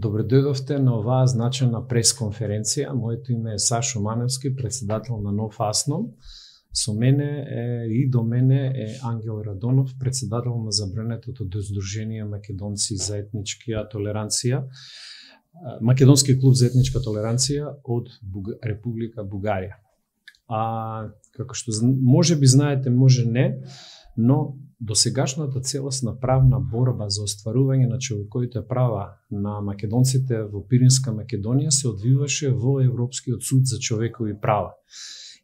Добре дојдовте на оваа значена пресконференција. Моето име е Сашо Маневски, председател на Нов Асном. Со мене и до мене е Ангел Радонов, председател на забранетото Сдружение македонци за етничка толеранција, Македонски клуб за етничка толеранција од Република Бугарија. Како што може би знаете, може не, но досегашната целосна правна борба за остварување на човековите права на македонците во Пиринска Македонија се одвиваше во Европскиот суд за човекови права.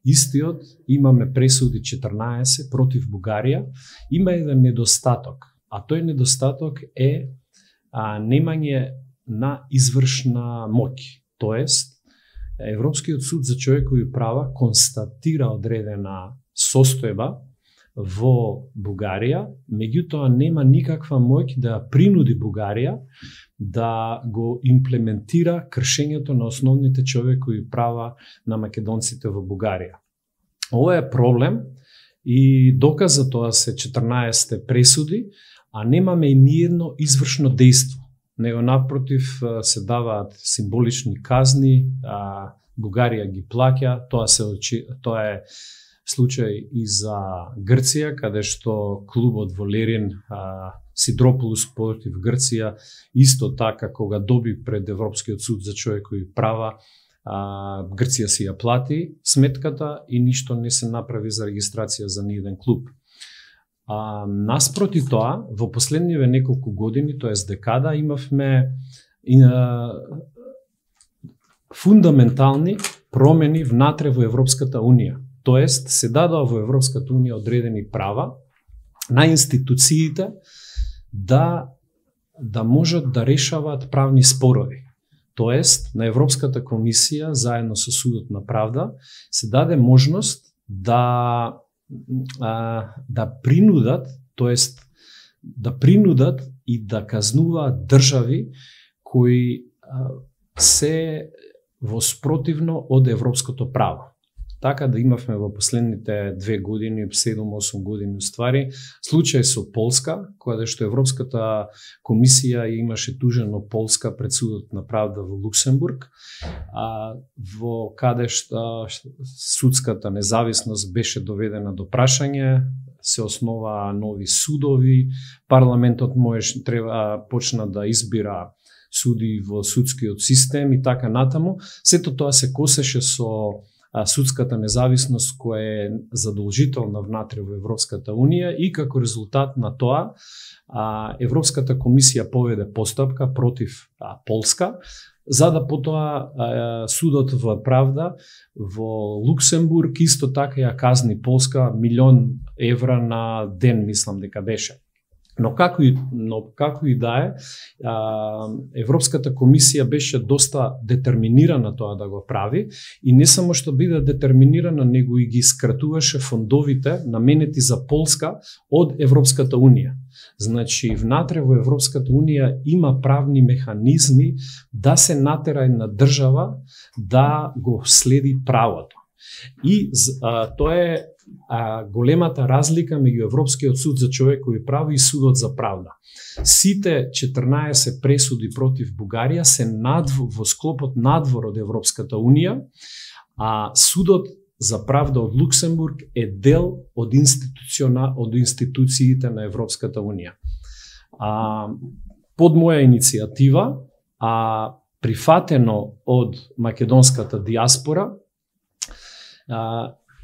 Истиот, имаме пресуди 14 против Бугарија, има еден недостаток, а тој недостаток е немање на извршна моќ. Тоест, Европскиот суд за човекови права констатира одредена состојба во Бугарија, меѓутоа нема никаква моќ да принуди Бугарија да го имплементира кршењето на основните човекови права на македонците во Бугарија. Ова е проблем и доказ за тоа се 14 пресуди, а немаме и ниедно извршно дејство, него напротив се даваат символични казни, Бугарија ги плаќа, тоа е случај и за Грција, каде што клубот во Лерин, Сидропулус против Грција, исто така кога доби пред Европскиот суд за човекови права, Грција си ја плати сметката и ништо не се направи за регистрација за ниеден клуб. Наспроти тоа, во последниве неколку години, тоест декада, имавме фундаментални промени внатре во Европската Унија. Тоест, се дадоа во Европската Унија одредени права на институциите да можат да решаваат правни спорови. Тоест, на Европската комисија, заедно со Судот на правда, се даде можност да принудат, тоест да принудат и да казнуваат држави кои се воспротивно од европското право. Така да имавме во последните 2 години, 7-8 години уствари, случај со Полска, кога што Европската комисија имаше тужено Полска пред Судот на правда во Луксембург, во каде што судската независност беше доведена до прашање, се основаа нови судови, парламентот почна да избира суди во судскиот систем и така натаму. Сето тоа се косеше со судската независност која е задолжителна внатре во Европската Унија и како резултат на тоа Европската комисија поведе постапка против Полска, за да потоа судот во правда во Луксембург исто така ја казни Полска 1.000.000 евра на ден, мислам дека беше. Но како и да е, Европската комисија беше доста детерминирана тоа да го прави и не само што биде детерминирана, него и ги скратуваше фондовите наменети за Полска од Европската Унија. Значи, внатре во Европската Унија има правни механизми да се натера една држава да го следи правото. И тоа е големата разлика меѓу Европскиот суд за човекови права и Судот за правда. Сите 14 пресуди против Бугарија се во склопот надвор од Европската Унија, а Судот за правда од Луксембург е дел од институциите на Европската Унија. Под моја иницијатива, прифатено од македонската диаспора,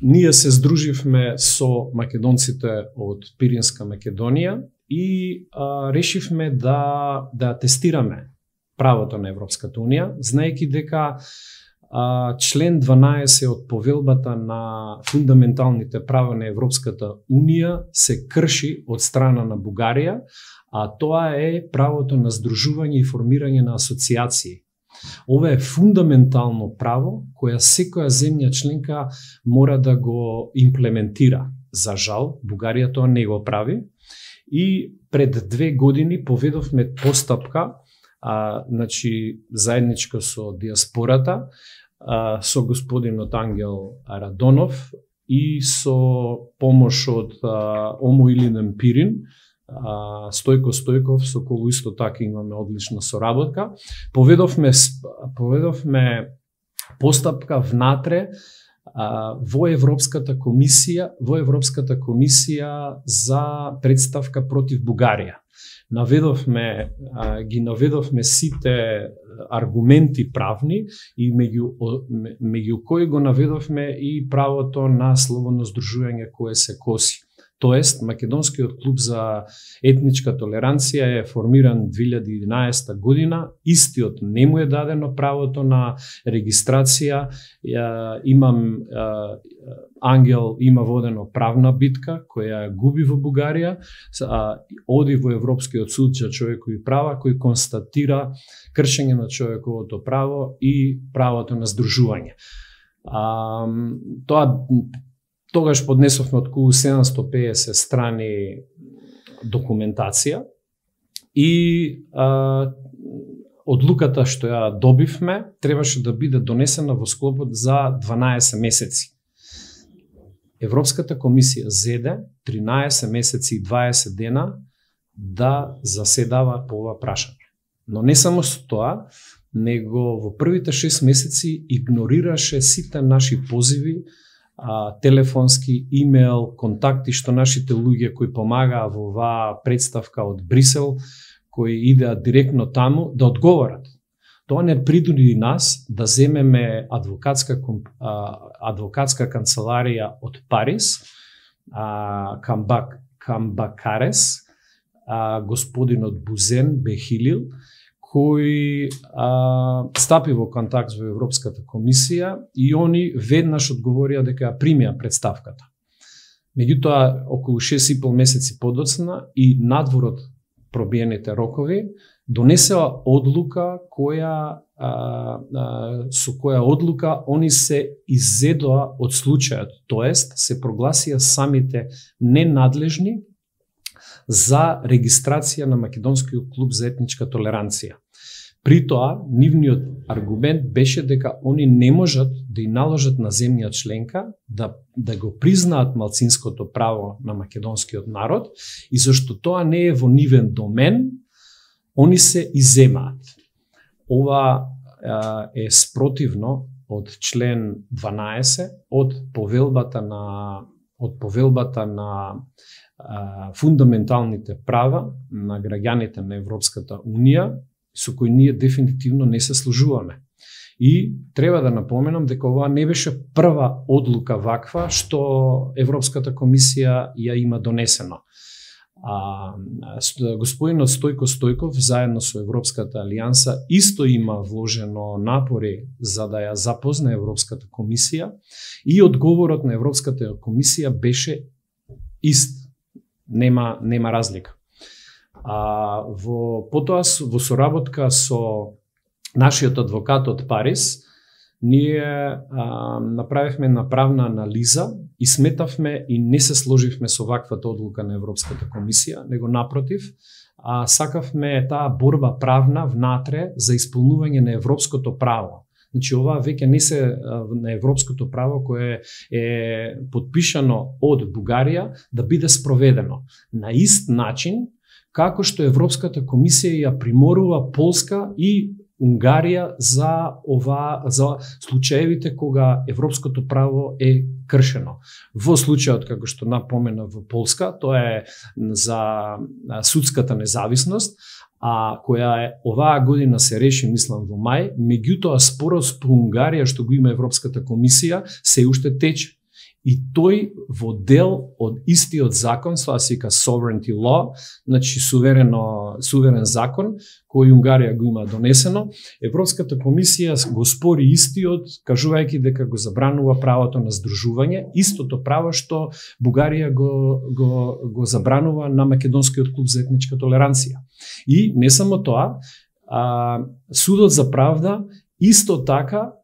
ние се здруживме со македонците од Пиринска Македонија и решивме да тестираме правото на Европската Унија, знаејќи дека член 12 од повелбата на фундаменталните права на Европската Унија се крши од страна на Бугарија, а тоа е правото на здружување и формирање на асоциации. Ова е фундаментално право која секоја земја членка мора да го имплементира. За жал, Бугарија тоа не го прави и пред 2 години поведовме постапка, заедничка со диаспората, со господинот Ангел Радонов и со помош од Омо Илинен Пирин, Стојко Стојков, со кого исто така имаме одлична соработка. Поведовме постапка внатре во Европската комисија за представка против Бугарија. Ги наведовме сите аргументи правни и меѓу кои го наведовме и правото на слободно здружување кое се коси. Тоест, Македонскиот клуб за етничка толеранција е формиран 2011 година, истиот не му е дадено правото на регистрација. Ангел има водено правна битка која губи во Бугарија, оди во Европскиот суд за човекови права кој констатира кршење на човековото право и правото на здружување. Тогаш поднесовме околу 750 страни документација и одлуката што ја добивме требаше да биде донесена во склопот за 12 месеци. Европската комисија зеде 13 месеци и 20 дена да заседава по ова прашање. Но не само со тоа, него во првите 6 месеци игнорираше сите наши позиви, телефонски, имейл, контакти што нашите луѓе кои помагаа во оваа представка од Брисел, кои идеат директно таму, да одговорат. Тоа не принуди нас да земеме адвокатска канцеларија од Париз, Камбакарес, господинот Бузен Бехилил, кој стапи во контакт во Европската комисија и они веднаш одговорија дека ја примија представката. Меѓутоа, околу 6,5 месеци подоцна и надвор од пробиените рокови, донесеа одлука со која одлука они се иззедоа од случајот, тоест се прогласија самите ненадлежни за регистрација на Македонскиот клуб за етничка толеранција. При тоа, нивниот аргумент беше дека они не можат да и наложат на земја членка да го признаат малцинското право на македонскиот народ и зашто тоа не е во нивен домен, они се иземаат. Ова е спротивно од член 12 од повелбата на фундаменталните права на граѓаните на Европската Унија, со кои ние дефинитивно не се служуваме. И треба да напоменам дека ова не беше прва одлука ваква што Европската комисија ја има донесено. Господинот Стојко Стојков заедно со Европската алијанса исто има вложено напори за да ја запозна Европската комисија и одговорот на Европската комисија беше ист. Нема разлика. Потоа во соработка со нашиот адвокат од Париз, ние направивме една правна анализа и сметавме и не се сложивме со ваквата одлука на Европската комисија, него напротив, сакавме таа борба правна внатре за исполнување на европското право. Значи, ова веќе не се на европското право кое е подпишано од Бугарија да биде спроведено. На ист начин, како што Европската комисија ја приморува Полска и Унгарија за случаевите кога европското право е кршено. Во случајот, како што напомена во Полска, тоа е за судската независност, која оваа година се реши, мислам, во мај, меѓутоа спорот по Унгарија што го има Европската комисија се уште тече. И тој во дел од истиот закон, тоа се вика sovereignty law, значи суверен закон, кој Унгарија го има донесено, Европската комисија го спори истиот, кажувајќи дека го забранува правото на здружување, истото право што Бугарија го забранува на Македонскиот клуб за етничка толеранција. И не само тоа, судот за правда исто така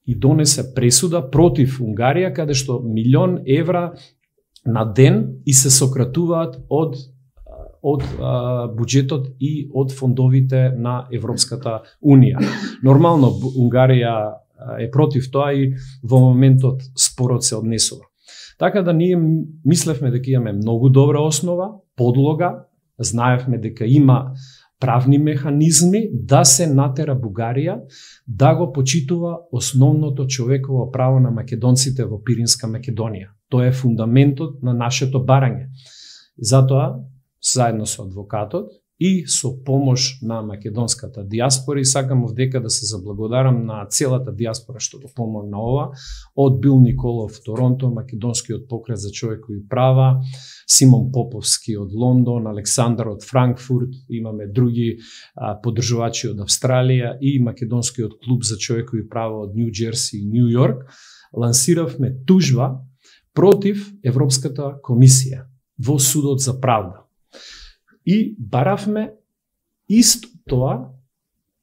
и донесе пресуда против Унгарија, каде што 1.000.000 евра на ден и се сократуваат од буџетот и од фондовите на Европската Унија. Нормално Унгарија е против тоа и во моментот спорот се однесува. Така да ние мислевме дека имаме многу добра основа, подлога, знаевме дека има правни механизми да се натера Бугарија да го почитува основното човеково право на македонците во Пиринска Македонија. Тоа е фундаментот на нашето барање. Затоа, заедно со адвокатот и со помош на македонската диаспора, и сакам овдека да се заблагодарам на целата диаспора што го помогна ова, од Бил Николов Торонто, македонскиот покрет за човекови права, Симон Поповски од Лондон, Александар од Франкфурт, имаме други поддржувачи од Австралија и македонскиот клуб за човекови права од Нью Джерси и Нью Йорк. Лансиравме тужба против Европската комисија во судот за правда. И баравме исто тоа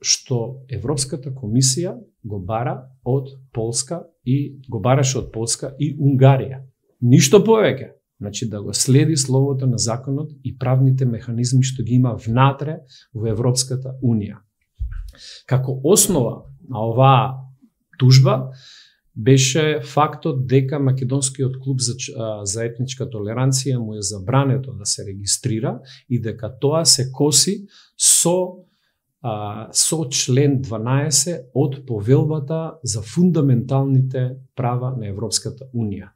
што Европската комисија го бара од Полска и го бараше од Полска и Унгарија. Ништо повеќе. Значи да го следи словото на законот и правните механизми што ги има внатре во Европската Унија. Како основа на оваа тужба беше фактот дека Македонскиот клуб за етничка толеранција му е забрането да се регистрира и дека тоа се коси со член 12 од повелбата за фундаменталните права на Европската Унија.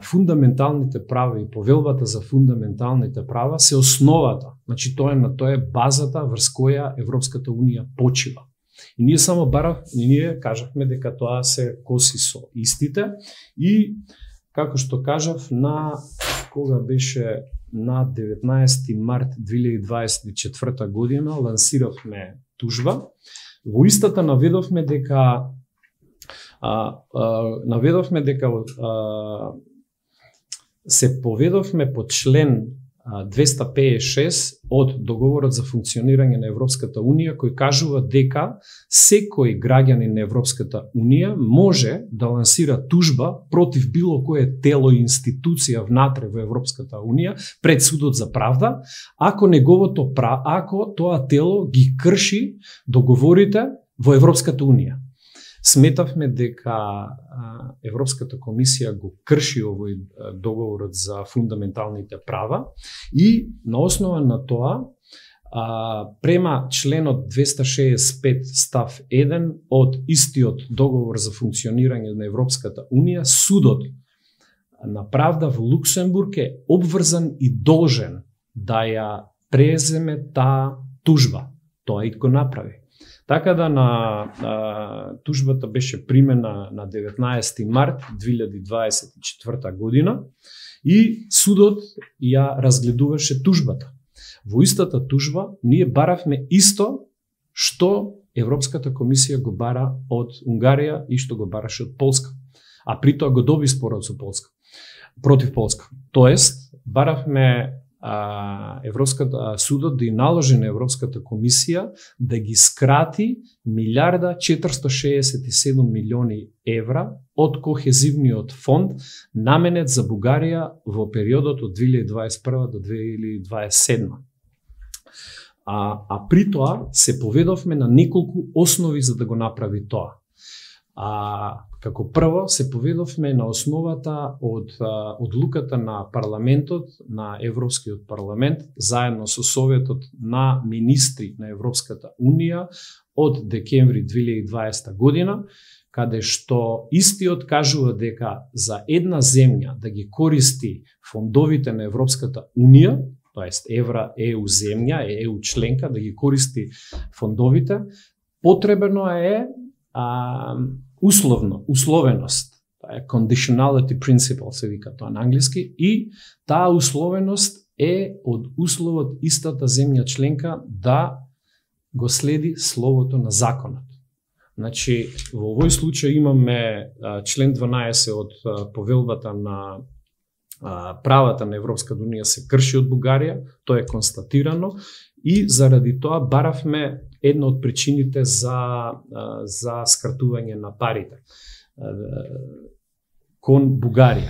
Фундаменталните права и повелбата за фундаменталните права се основата, значи тоа е базата врз која Европската Унија почива. И ние само ние кажавме дека тоа се коси со истите и, како што кажав, кога беше на 19 март 2024 година лансиравме тужба. Во истата наведовме дека се поведовме по член 256 од договорот за функционирање на Европската Унија, кој кажува дека секој граѓанин на Европската Унија може да лансира тужба против било кое тело и институција внатре во Европската Унија пред судот за правда, ако тоа тело ги крши договорите во Европската Унија. Сметавме дека Европската комисија го крши овој договорот за фундаменталните права и на основа на тоа, према членот 265 став 1 од истиот договор за функционирање на Европската Унија, судот на правда во Луксембург е обврзан и должен да ја преземе таа тужба. Тоа и го направи. Така да тужбата беше примена на 19 март 2024 година и судот ја разгледуваше тужбата. Во истата тужба ние баравме исто што Европската комисија го бара од Унгарија и што го бараше од Полска. А при тоа го доби спорот со Полска, против Полска. Тоест, баравме судот да и наложи на Европската комисија да ги скрати 1.467 милиони евра од кохезивниот фонд наменет за Бугарија во периодот од 2021 до 2027. При тоа се поведовме на неколку основи за да го направи тоа. Како прво се поведовме на основата од одлуката на парламентот, на Европскиот парламент, заедно со Советот на министри на Европската Унија од декември 2020 година, каде што истиот кажува дека за една земја да ги користи фондовите на Европската Унија, тоест ЕУ земја, ЕУ членка, да ги користи фондовите, потребно е условеност, conditionality principle се вика тоа на англиски, и таа условеност е од условот истата земја членка да го следи словото на законот. Значи, во овој случај имаме член 12 од повелбата на правата на Европската Унија се крши од Бугарија, тоа е констатирано и заради тоа баравме една од причините за скратување на парите кон Бугарија.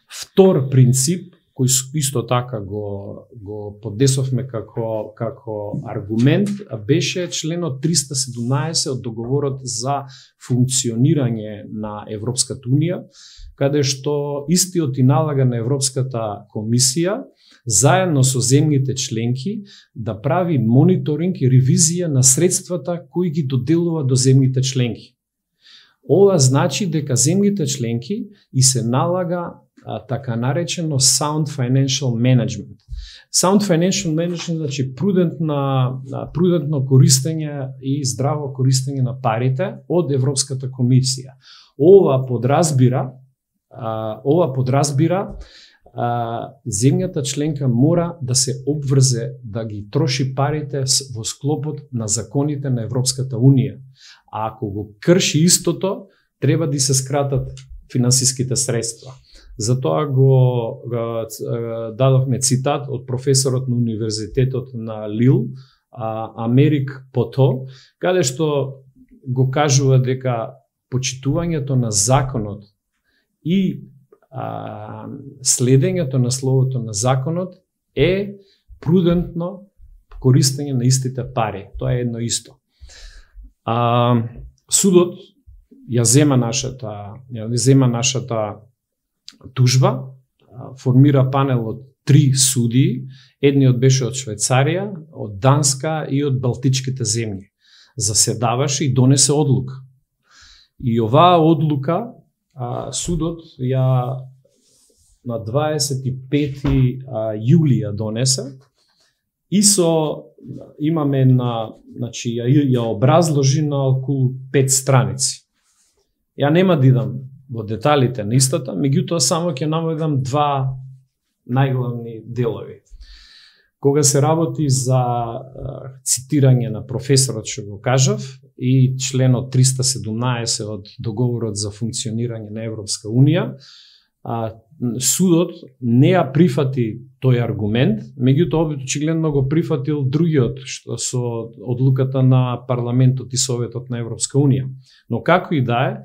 Втор принцип кој исто така го подесовме како аргумент, беше членот 317 од договорот за функционирање на Европската Унија, каде што истиот и налага на Европската комисија заедно со земјите членки да прави мониторинг и ревизија на средствата кои ги доделува до земјите членки. Ова значи дека земјите членки и се налага така наречено sound financial management. Sound financial management значи прудентно користење и здраво користење на парите од Европската комисија. Ова подразбира земјата членка мора да се обврзе да ги троши парите во склопот на законите на Европската Унија. А ако го крши истото, треба да се скратат финансиските средства. Затоа го дадовме цитат од професорот на Универзитетот на Лил, Америк Пото, каде што го кажува дека почитувањето на законот и следењето на словото на законот е прудентно користење на истите пари. Тоа е едно исто. Судот ја зема нашата тужба, формира панел од 3 судии, едниот беше од Швајцарија, од Данска и од Балтичките земји. Заседаваше и донесе одлука. И оваа одлука судот ја на 25 јули ја донесе и имаме ја образложи на околу 5 страници. Ја нема да идам во деталите на истата, меѓутоа само ќе наведам 2 најглавни делови. Кога се работи за цитирање на професорот што го кажав и членот 317 од договорот за функционирање на Европска Унија, судот не ја прифати тој аргумент, меѓутоа очигледно го прифатил другиот што со одлуката на парламентот и Советот на Европска Унија. Но како и да е,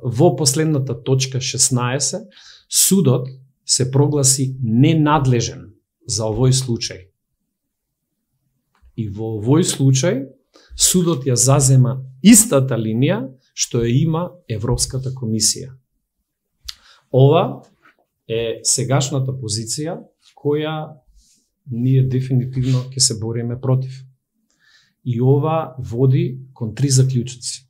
во последната точка 16, судот се прогласи ненадлежен за овој случај. И во овој случај судот ја зазема истата линија што ја има Европската комисија. Ова е сегашната позиција која ние дефинитивно ќе се бориме против. И ова води кон 3 заклучоци.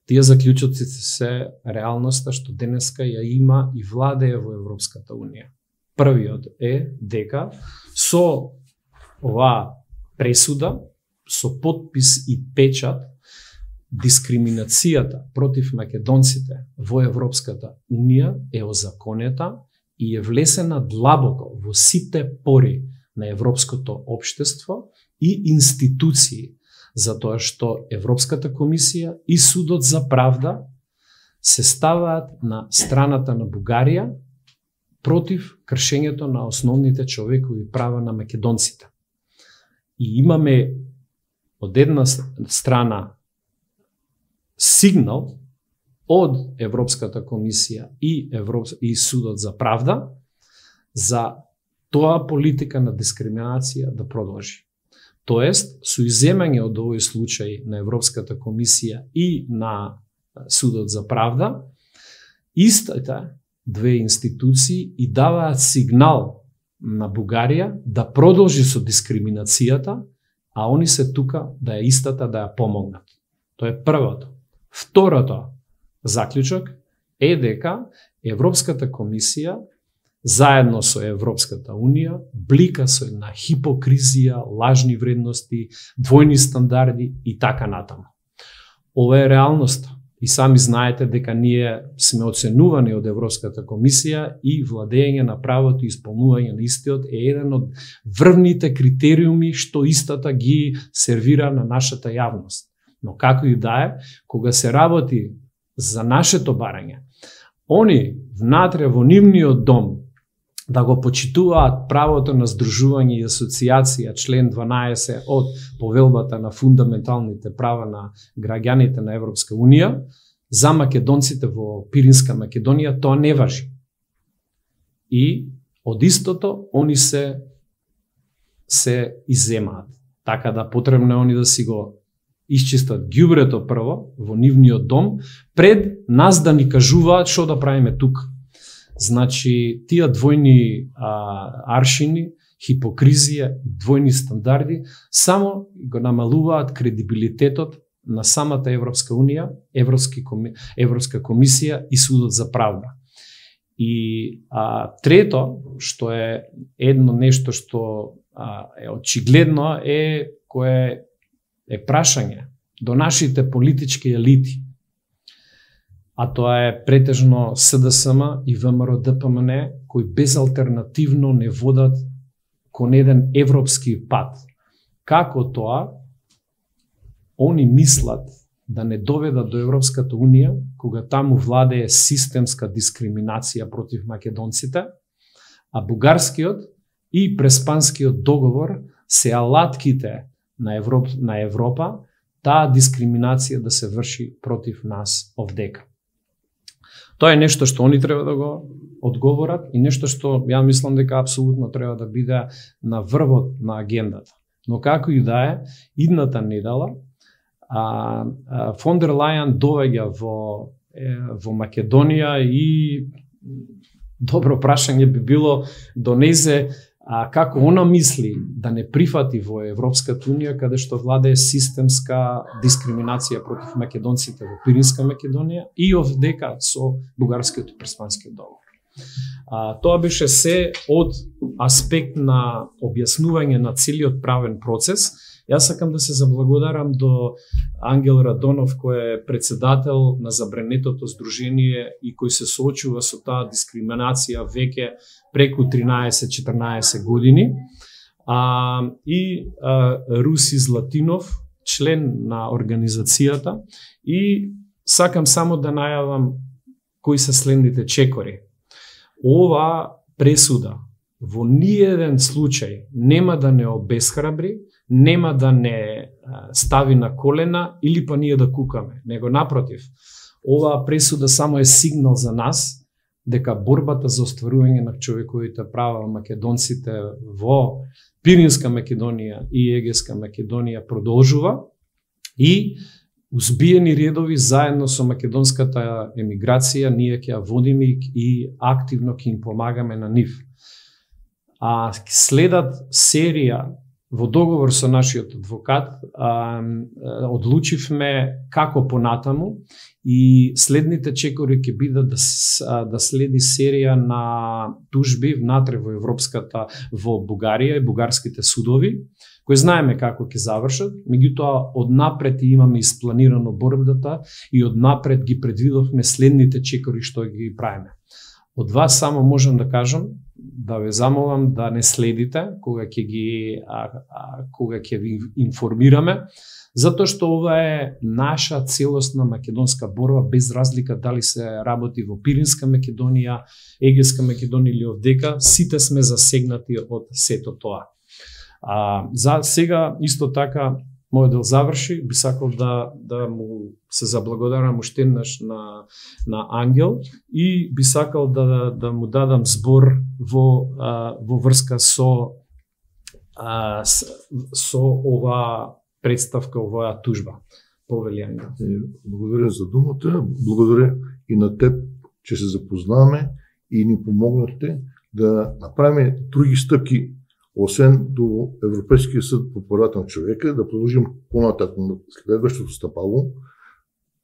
Тие заклучоци се реалноста што денеска ја има и владее во Европската Унија. Првиот е дека со оваа пресуда, со подпис и печат, дискриминацијата против македонците во Европската Унија е озаконета и е влесена длабоко во сите пори на европското општество и институции, затоа што Европската комисија и Судот за правда се ставаат на страната на Бугарија против кршењето на основните човекови права на македонците. И имаме од една страна сигнал од Европската комисија и Судот за правда за тоа политика на дискриминација да продолжи. Тоест, со иземање од овој случај на Европската комисија и на Судот за правда, истите две институции и даваат сигнал на Бугарија да продолжи со дискриминацијата, а они се тука да ја истата да ја помогнат. Тоа е првото. Второто заклучок е дека Европската комисија заедно со Европската Унија блика со на хипокризија, лажни вредности, двојни стандарди и така натаму. Ова е реалноста. И сами знаете дека ние сме оценувани од Европската комисија и владење на правото и исполнување на истиот е еден од врвните критериуми што истата ги сервира на нашата јавност. Но како и да е, кога се работи за нашето барање, они внатре во нивниот дом да го почитуваат правото на здружување и асоциација, член 12 од повелбата на фундаменталните права на граѓаните на Европска Унија, за македонците во Пиринска Македонија тоа не важи. и од истото они се изземаат. Така да потребно е они да си го исчистат ѓубрето прво во нивниот дом, пред нас да ни кажуваат што да правиме тука. Значи, тие двојни аршини, хипокризија и двојни стандарди само го намалуваат кредибилитетот на самата Европска Унија, Европска комисија и Судот за правда. И трето, што е едно нешто што е очигледно, кое е прашање до нашите политички елити. А тоа е претежно СДСМ и ВМРО ДПМН, кои безалтернативно не водат кон еден европски пат. Како тоа они мислат да не доведат до Европската Унија, кога таму владее системска дискриминација против македонците, а бугарскиот и преспанскиот договор се алатките на Европа, таа дискриминација да се врши против нас овдека. Тоа е нешто што они треба да го одговорат и нешто што ја мислам дека апсолутно треба да биде на врвот на агендата. Но како и да е, идната недела фон дер Лајен доаѓа во Македонија и добро прашање би било до незе како она мисли да не прифати во Европската Унија, каде што владее системска дискриминација против македонците во Пиринска Македонија и овдека со бугарскиот и преспанскиот договор. Тоа беше се од аспект на објаснување на целиот правен процес. Јас сакам да се заблагодарам до Ангел Радонов, кој е председател на Забранетото здружение и кој се соочува со таа дискриминација веќе преку 13-14 години. И Руси Златинов, член на организацијата, и сакам само да најавам кои се следните чекори. Ова пресуда во ниеден случај нема да не обесхрабри, нема да не стави на колена или па ние да кукаме, него напротив, оваа пресуда само е сигнал за нас дека борбата за остварување на човековите права македонците во Пиринска Македонија и Егејска Македонија продолжува и узбиени редови заедно со македонската емиграција ние ќе ја водиме и активно ќе им помагаме на нив. Следат серија во договор со нашиот адвокат, одлучивме како понатаму и следните чекори ќе бидат да следи серија на тужби внатре во во Бугарија и бугарските судови, кои знаеме како ќе завршат, меѓутоа однапред имаме испланирано борбата и однапред ги предвидовме следните чекори што ги правиме. Од вас само можам да кажам, да ве замолам да не следите кога ќе ви информираме, затоа што ова е наша целосна македонска борба без разлика дали се работи во Пиринска Македонија, Егејска Македонија или овдека, сите сме засегнати од сето тоа. За сега исто така мојот дел заврши, би сакал да му се заблагодарам уште еднаш на Ангел и би сакал да му дадам збор во врска со оваа представка, оваа тужба. Повели Ангел. Благодаря за думата, благодаря и на теб, че се запознаваме и ни помогнахте да направим други стъпки, освен до Европейския съд по правата на човека, да продължим по-нататък на следващото стъпало,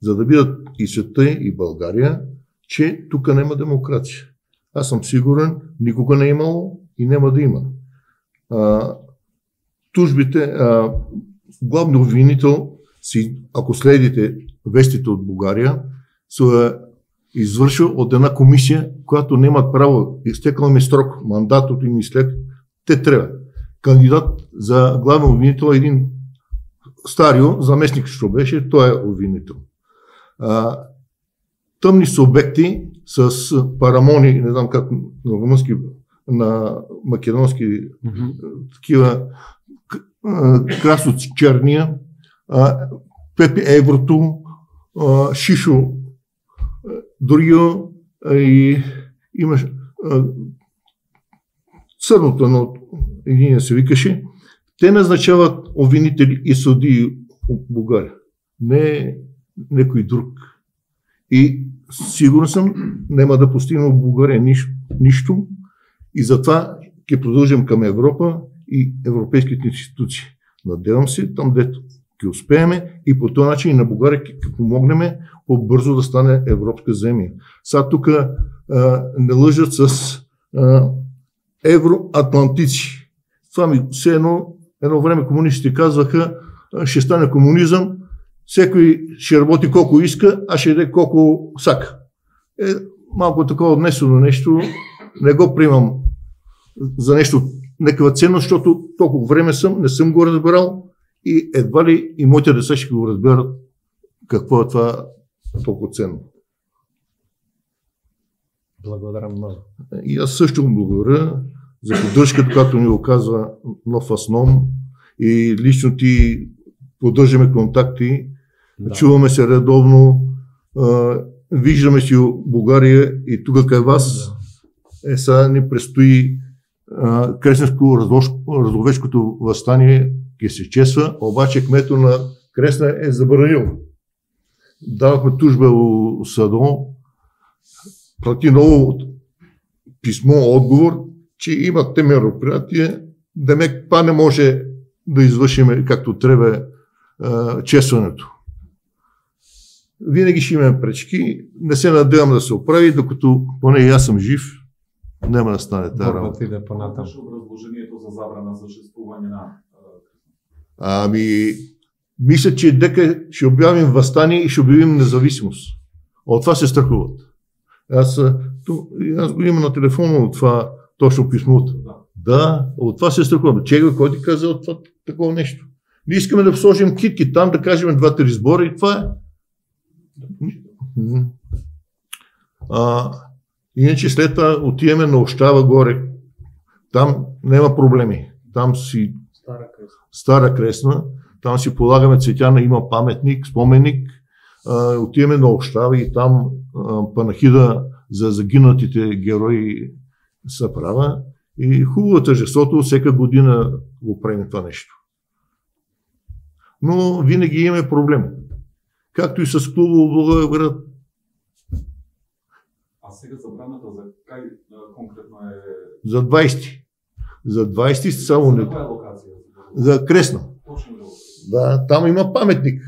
за да видят и света, и България, че тук няма демокрация. Аз съм сигурен, никога не е имало и няма да има. Тужбите, главният обвинител, ако следите вестите от България, се извършил от една комисия, която нямат право, изтекал ми срок, мандатът им след. Те трябва. Кандидат за главен обвинител е един Старио, заместник що беше, той е обвинител. Тъмни субекти с парамони, не знам как на румънски, на македонски, такива красо черния, Пепи Еврото, Шишо, Дрио и имаш Сърното, един се викаше, те назначават обвинители и съдии от България, не някой друг. И сигурен съм, няма да постигнем в България нищо и затова ще продължим към Европа и европейските институции. Надявам се, там дето ще успееме и по този начин и на България ще помогнем по-бързо да стане европска земя. Сега тук не лъжат с евроатлантици. Това ми все едно време комунистите казваха, ще стане комунизъм, всеки ще работи колко иска, а ще яде колко сака. Малко такова отнесено нещо, не го приемам за нещо, някаква ценност, защото толкова време не съм го разбирал и едва ли и моите деца ще го разберат какво е това толкова ценно. Благодаря много. И аз също му благодаря за поддръжката, която ни оказва Нов Асном и лично ти поддържаме контакти, чуваме се редовно, виждаме си България и тук към вас. Сега ни предстои Кресненско-Разловечкото въстание ке се чества, обаче кмето на Кресна е забранил. Давахме тужба у Садон, прати ново писмо, отговор, че имат те мероприятия, демек па не може да извършим както трябва честването. Винаги ще имаме пречки, не се надявам да се оправи, докато поне и аз съм жив, няма да стане тази работа. Разложението за забрана съществуване на... Мисля, че дека ще обявим въстание и ще обявим независимост. От това се страхуват. Аз го имам на телефона от това точно писмото. Да, от това се страхуват. Чега, кой ти каза от това такова нещо? Ние искаме да сложим китки там, да кажем 2-3 сбора и това е. Иначе след това отиваме на Общава горе. Там няма проблеми. Там си Стара Кресна. Там си полагаме цветяна, има паметник, споменик. Отиваме на Общава и там панахида за загинатите герои са права. И хубаво тържеството, всяка година го правим това нещо. Но винаги имаме проблем. Както и с клуба в Благоевград. А сега забраната за кай конкретно е? За 20. За 20 само не. За коя локация? За Кресна. Точно ли? Да, там има паметник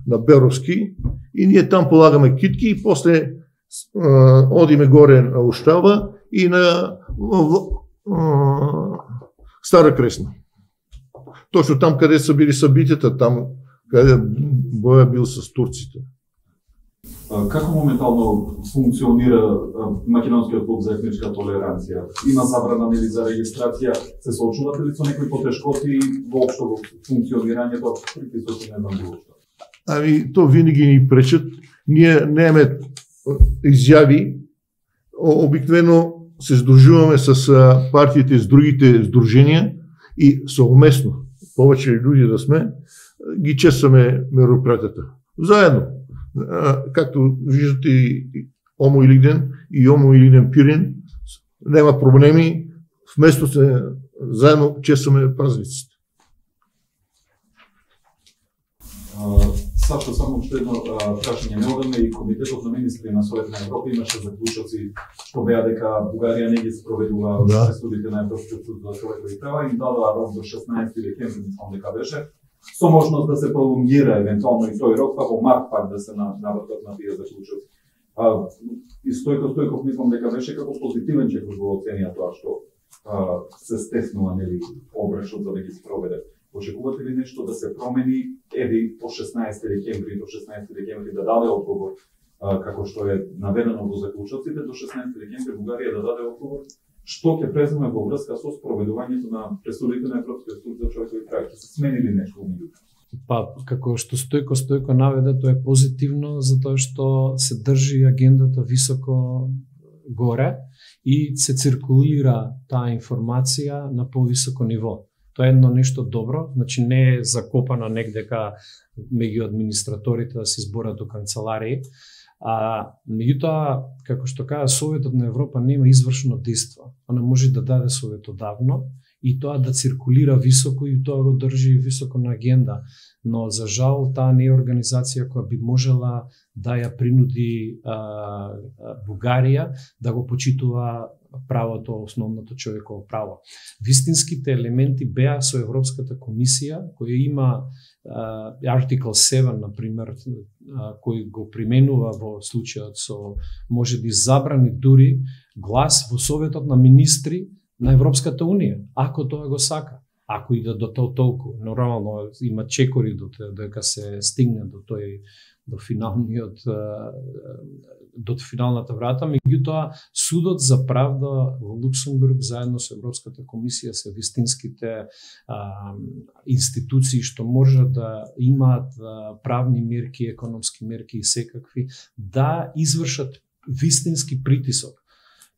на Беровски и ние там полагаме китки и после одиме горе на Общава и на Стара Кресна. Точно там, къде са били събитията, там, къде боя бил с турците. Како моментално функционира македонскиот клуб за етничка толеранција? Има забрана нели за регистрација? Се соочувате ли со некои потешкоти воопшто во функционирањето? Приписот не знам било што. То винаги ни пречат. Ние немаме изјави. Обикновено се сдружуваме с партиите, с другите сдружения и съвместно, повече люди да сме, ги честваме мероприятията. Заедно. Както виждате и Омо Илигден и Омо Илигден Пирин, няма проблеми, вместо се заедно честваме празниците. Сашо, само уште едно прашање. Неодамна и Комитетот на министри на Совет на Европа имаше заклучоци што беа дека Бугарија не ги спроведува пресудите на Европскиот суд за човекови права и им дадоа рок до 16 декември, мислам дека беше, со можност да се пролонгира евентуално и тој рок, па во март пак да се навртат на тие заклучоци. И Стојко Стојков мислам дека беше како позитивен човек во оценија тоа што се стеснува нели обрашот за да ги спроведе. Очекувате ли нешто да се промени еди по 16 декември да даде одговор, како што е наведено во заклучоците, до 16 декември Бугарија да даде одговор, што ќе преземе во врска со спроведувањето на пресудите на Европскиот суд за човекови права? Ќе се смени ли нешто во меѓутоа? Па, како што Стојко наведе, тоа е позитивно, затоа што се држи агендата високо горе и се циркулира таа информација на повисоко ниво. Тоа е едно нешто добро, значи не е закопано негдека меѓу администраторите да се зборат у канцеларии, Меѓутоа, како што кажа, Советот на Европа нема извршено дејство. Она може да даде советодавно и тоа да циркулира високо и тоа го држи високо на агенда. Но за жал таа не е организација која би можела да ја принуди Бугарија да го почитува правото, основното човеково право. Вистинските елементи беа со Европската комисија, која има Article 7, например, кој го применува во случајот со, може да забрани дури глас во Советот на министри на Европската Унија, ако тоа го сака. Ако иде до тоа толку, нормално има чекори дека се стигне до финалниот до финалната врата, меѓутоа судот за правда во Луксембург заедно со Европската комисија се вистинските институции што може да имаат правни мерки, економски мерки и секакви да извршат вистински притисок,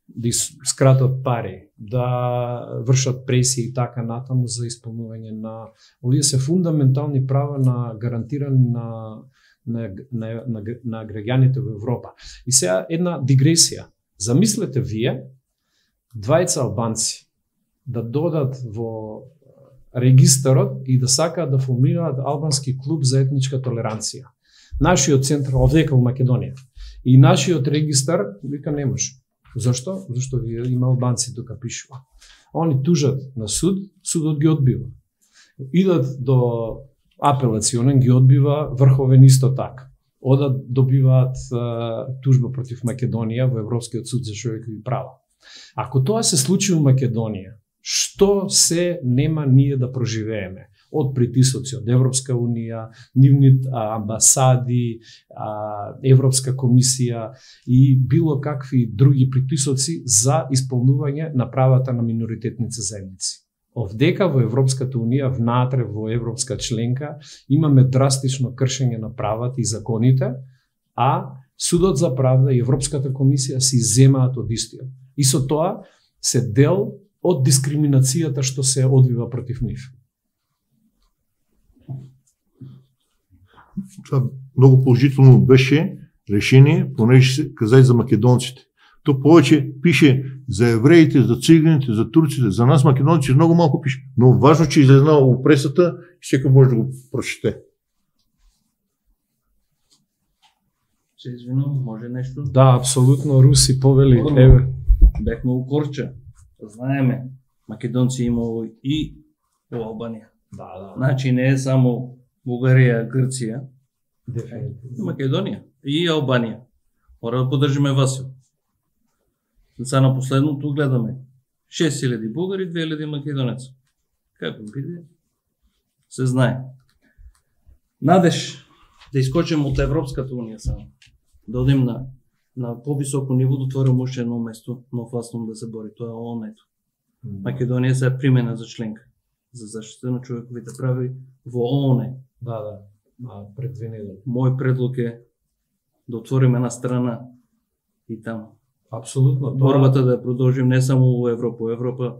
да скратат пари, да вршат пресија и така натаму за исполнување на овие се фундаментални права на гарантирани на граѓаните во Европа. И сега една дигресија. Замислете вие, двајца албанци да додат во регистарот и да сакаат да формираат албански клуб за етничка толеранција. Нашиот центар овдека во Македонија и нашиот регистар вика не може. Зашто? Зашто има албанци тука пишува. Они тужат на суд, судот ги одбива. Идат до апелационен, ги одбива, врховен исто така. Одат добиваат тужба против Македонија во Европскиот суд за човекови права. Ако тоа се случи во Македонија, што се нема ние да проживееме? Од притисоци од Европска Унија, нивните амбасади, Европска комисија и било какви други притисоци за исполнување на правата на миноритетните заедници. Овдека во Европската Унија, внатре во Европска членка, имаме драстично кршење на правата и законите, а Судот за правда и Европската комисија се изземаат од истиот. И со тоа се дел од дискриминацијата што се одвива против нив. Това много положително беше решение, понеже се каза и за македонците. То повече пише за евреите, за циганите, за турците, за нас македонците много малко пише. Но важно, че излезнало в пресата и всеки може да го прочете. Се извинувам, може нещо? Да, абсолютно, Руси повели. Бяхме у Корча. Знаеме, македонци имало и у Албанија. Да. Значи не е само Бугарија, Грција, Дефинитивно. Македонија и Албанија. Мора да поддржиме Васил. Сега на последното гледаме 6000 бугари, 2000 македонеци. Како биде? Се знае. Надеж да искочим од Европската Унија само. Да одим на повисоко ниво, да отворим уште едно место, но фасно да се бори. Тоа е ООН-ето. Македонија се примена за членка за заштита на човековите прави во ООН. Да. Пред 2 недели. Мој предлог е да отвориме една страна и таму. Апсолутно. Борбата да продолжим не само во Европа. Европа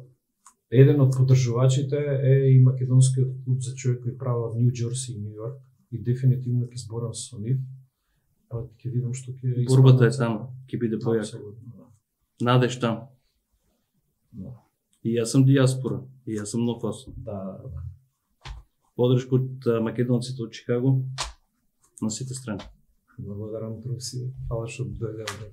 Еден од поддржувачите е и Македонскиот клуб за човекови права од Нью Џерси и Нью Йорк. И дефинитивно ќе зборам со нив. Па ќе видам што ќе борбата е таму, ќе биде појака. Апсолутно, да. Надеж таму. Да. И јас сум диаспора, и јас сум нофасно. Да. Подршка од македонците од Чикаго на сите страни. Благодарам, Руси. Фала што дојде овде.